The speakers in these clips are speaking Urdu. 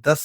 10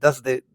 10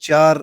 4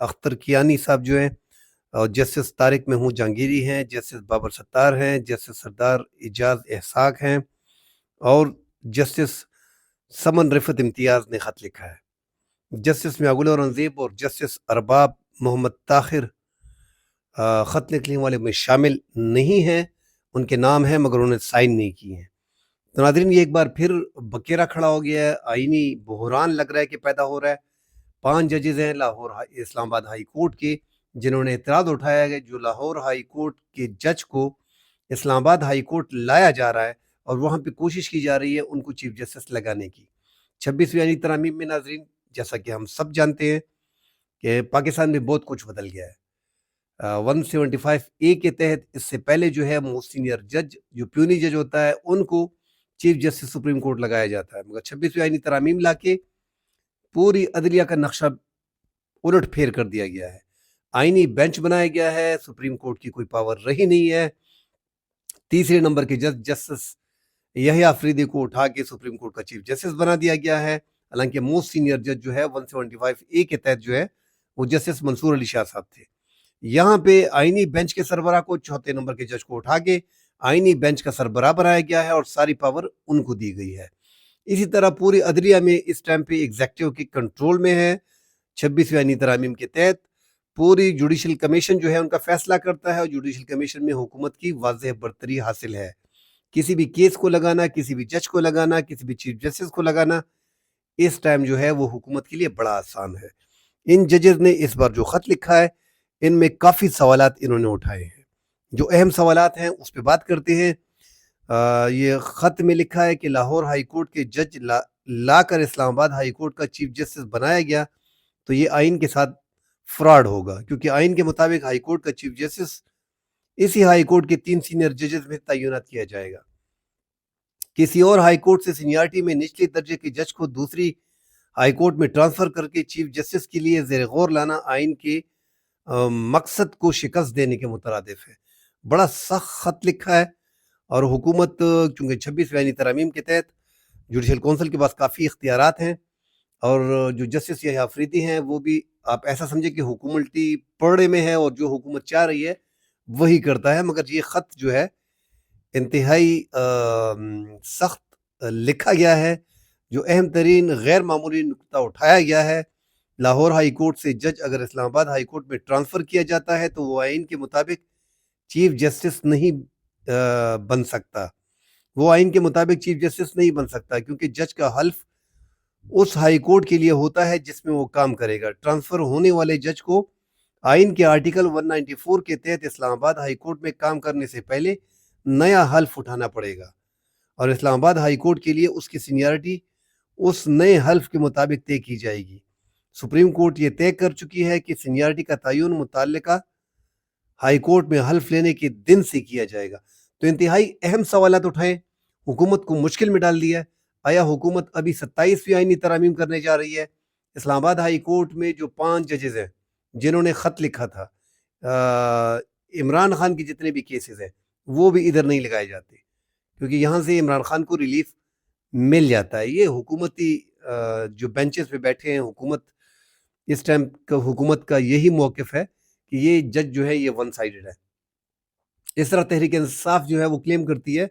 اختر کیانی صاحب جو ہیں، اور جسٹس طارق محمود جہانگیری ہیں، جسٹس بابر ستار ہیں، جسٹس سردار اعجاز احساق ہیں، اور جسٹس سمن رفت امتیاز نے خط لکھا ہے۔ جسٹس میاگل اورنگزیب اور جسٹس ارباب محمد طاہر خط لکھنے والے میں شامل نہیں ہیں، ان کے نام ہیں مگر انہوں نے سائن نہیں کیے ہیں۔ تو ناظرین، یہ ایک بار پھر بکیرہ کھڑا ہو گیا ہے، آئینی بحران لگ رہا ہے کہ پیدا ہو رہا ہے۔ 5 ججز ہیں لاہور اسلام آباد ہائی کورٹ کے، جنہوں نے اعتراض اٹھایا ہے کہ جو لاہور ہائی کورٹ کے جج کو اسلام آباد ہائی کورٹ لایا جا رہا ہے اور وہاں پہ کوشش کی جا رہی ہے ان کو چیف جسٹس لگانے کی۔ 26ویں آئینی ترامیم میں ناظرین، جیسا کہ ہم سب جانتے ہیں کہ پاکستان میں بہت کچھ بدل گیا ہے۔ 175A کے تحت اس سے پہلے جو ہے موسٹ سینئر جج، جو پیونی جج ہوتا ہے، ان کو چیف جسٹس سپریم کورٹ لگایا جاتا ہے، مگر 26ویں آئینی ترامیم لا کے پوری عدلیہ کا نقشہ الٹ پھیر کر دیا گیا ہے۔ آئینی بینچ بنایا گیا ہے، سپریم کورٹ کی کوئی پاور رہی نہیں ہے۔ تیسرے نمبر کے جج جسٹس یحییٰ آفریدی کو اٹھا کے سپریم کورٹ کا چیف جسٹس بنا دیا گیا ہے، حالانکہ موسٹ سینئر جج جو ہے 175A کے تحت جو ہے وہ جسٹس منصور علی شاہ صاحب تھے۔ یہاں پہ آئینی بینچ کے سربراہ کو 4تھے نمبر کے جج کو اٹھا کے آئینی بینچ کا سربراہ بنایا گیا ہے اور ساری پاور ان کو دی گئی ہے۔ اسی طرح پوری عدلیہ میں اس ٹائم پہ ایگزیکٹو کے کنٹرول میں ہے۔ 26ویں آئینی ترامیم کے تحت پوری جوڈیشل کمیشن جو ہے ان کا فیصلہ کرتا ہے، اور جوڈیشل کمیشن میں حکومت کی واضح برتری حاصل ہے۔ کسی بھی کیس کو لگانا، کسی بھی جج کو لگانا، کسی بھی چیف جسٹس کو لگانا اس ٹائم جو ہے وہ حکومت کے لیے بڑا آسان ہے۔ ان ججز نے اس بار جو خط لکھا ہے ان میں کافی سوالات انہوں نے اٹھائے ہیں۔ جو اہم سوالات ہیں اس پہ بات کرتے ہیں۔ یہ خط میں لکھا ہے کہ لاہور ہائی کورٹ کے جج لا کر اسلام آباد ہائی کورٹ کا چیف جسٹس بنایا گیا تو یہ آئین کے ساتھ فراڈ ہوگا، کیونکہ آئین کے مطابق ہائی کورٹ کا چیف جسٹس اسی ہائی کورٹ کے 3 سینئر ججز میں تعینات کیا جائے گا۔ کسی اور ہائی کورٹ سے سینیارٹی میں نچلے درجے کے جج کو دوسری ہائی کورٹ میں ٹرانسفر کر کے چیف جسٹس کے لیے زیر غور لانا آئین کے مقصد کو شکست دینے کے مترادف ہے۔ بڑا سخت خط لکھا ہے، اور حکومت چونکہ 26ویں آئینی ترامیم کے تحت جوڈیشل کونسل کے پاس کافی اختیارات ہیں، اور جو جسٹس یحییٰ آفریدی ہیں وہ بھی آپ ایسا سمجھے کہ حکومتی پڑے میں ہے، اور جو حکومت چاہ رہی ہے وہی کرتا ہے۔ مگر یہ خط جو ہے انتہائی سخت لکھا گیا ہے۔ جو اہم ترین غیر معمولی نقطہ اٹھایا گیا ہے، لاہور ہائی کورٹ سے جج اگر اسلام آباد ہائی کورٹ میں ٹرانسفر کیا جاتا ہے تو وہ آئین کے مطابق چیف جسٹس نہیں بن سکتا، وہ آئین کے مطابق چیف جسٹس نہیں بن سکتا، کیونکہ جج کا حلف اس ہائی کورٹ کے لیے ہوتا ہے جس میں وہ کام کرے گا۔ ٹرانسفر ہونے والے جج کو آئین کے آرٹیکل 194 کے تحت اسلام آباد ہائی کورٹ میں کام کرنے سے پہلے نیا حلف اٹھانا پڑے گا، اور اسلام آباد ہائی کورٹ کے لیے اس کی سینیارٹی اس نئے حلف کے مطابق طے کی جائے گی۔ سپریم کورٹ یہ طے کر چکی ہے کہ سینیارٹی کا تعین متعلقہ ہائی کورٹ میں حلف لینے کے دن سے کیا جائے گا۔ تو انتہائی اہم سوالات اٹھائیں، حکومت کو مشکل میں ڈال دیا ہے۔ آیا حکومت ابھی 27ویں آئینی ترامیم کرنے جا رہی ہے؟ اسلام آباد ہائی کورٹ میں جو 5 ججز ہیں جنہوں نے خط لکھا تھا، عمران خان کی جتنے بھی کیسز ہیں وہ بھی ادھر نہیں لگائے جاتے، کیونکہ یہاں سے عمران خان کو ریلیف مل جاتا ہے۔ یہ حکومتی جو بینچز پہ بیٹھے ہیں، حکومت اس ٹائم کا حکومت کا یہی موقف ہے کہ یہ جج جو ہے یہ ون سائیڈڈ ہے۔ اس طرح تحریک انصاف جو ہے وہ کلیم کرتی ہے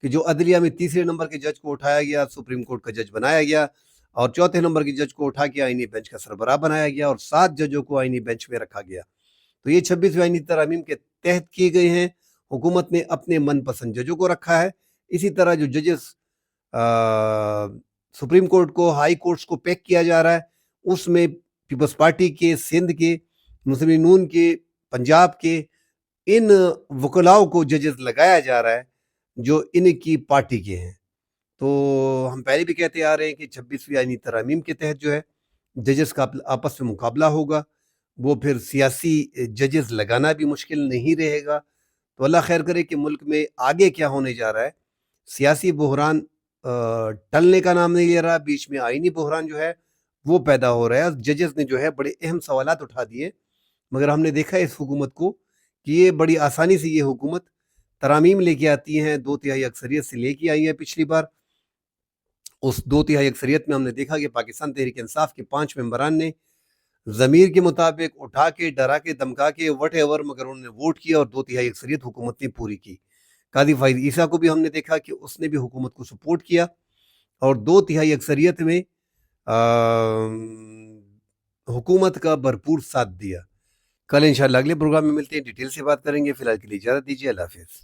کہ جو عدلیہ میں تیسرے نمبر کے جج کو اٹھایا گیا، سپریم کورٹ کا جج بنایا گیا، اور 4تھے نمبر کے جج کو اٹھا کے آئینی بینچ کا سربراہ بنایا گیا، اور 7 ججوں کو آئینی بینچ میں رکھا گیا۔ تو یہ 26ویں آئینی ترامیم کے تحت کیے گئے ہیں۔ حکومت نے اپنے من پسند ججوں کو رکھا ہے۔ اسی طرح جو ججز سپریم کورٹ کو، ہائی کورٹس کو پیک کیا جا رہا ہے، اس میں پیپلز پارٹی کے، سندھ کے، مسلم لیگ نون کے، پنجاب کے ان وکلاؤں کو ججز لگایا جا رہا ہے جو ان کی پارٹی کے ہیں۔ تو ہم پہلے بھی کہتے آ رہے ہیں کہ 26ویں آئینی ترامیم کے تحت جو ہے ججز کا آپس میں مقابلہ ہوگا، وہ پھر سیاسی ججز لگانا بھی مشکل نہیں رہے گا۔ تو اللہ خیر کرے کہ ملک میں آگے کیا ہونے جا رہا ہے۔ سیاسی بحران ٹلنے کا نام نہیں لے رہا، بیچ میں آئینی بحران جو ہے وہ پیدا ہو رہا ہے۔ ججز نے جو ہے بڑے اہم سوالات اٹھا دیے، مگر ہم نے دیکھا ہے اس حکومت کو کہ یہ بڑی آسانی سے یہ حکومت ترامیم لے کے آتی ہیں، 2/3 اکثریت سے لے کے آئی ہے پچھلی بار۔ اس 2/3 اکثریت میں ہم نے دیکھا کہ پاکستان تحریک انصاف کے 5 ممبران نے ضمیر کے مطابق اٹھا کے ڈرا کے دمکا کے وٹ ایور، مگر انہوں نے ووٹ کیا اور 2/3 اکثریت حکومت نے پوری کی۔ قاضی فائز عیسیٰ کو بھی ہم نے دیکھا کہ اس نے بھی حکومت کو سپورٹ کیا اور 2/3 اکثریت میں حکومت کا بھرپور ساتھ دیا۔ کل انشاءاللہ اگلے پروگرام میں ملتے ہیں، ڈیٹیل سے بات کریں گے۔ فی الحال کے لیے اجازت دیجیے، اللہ حافظ۔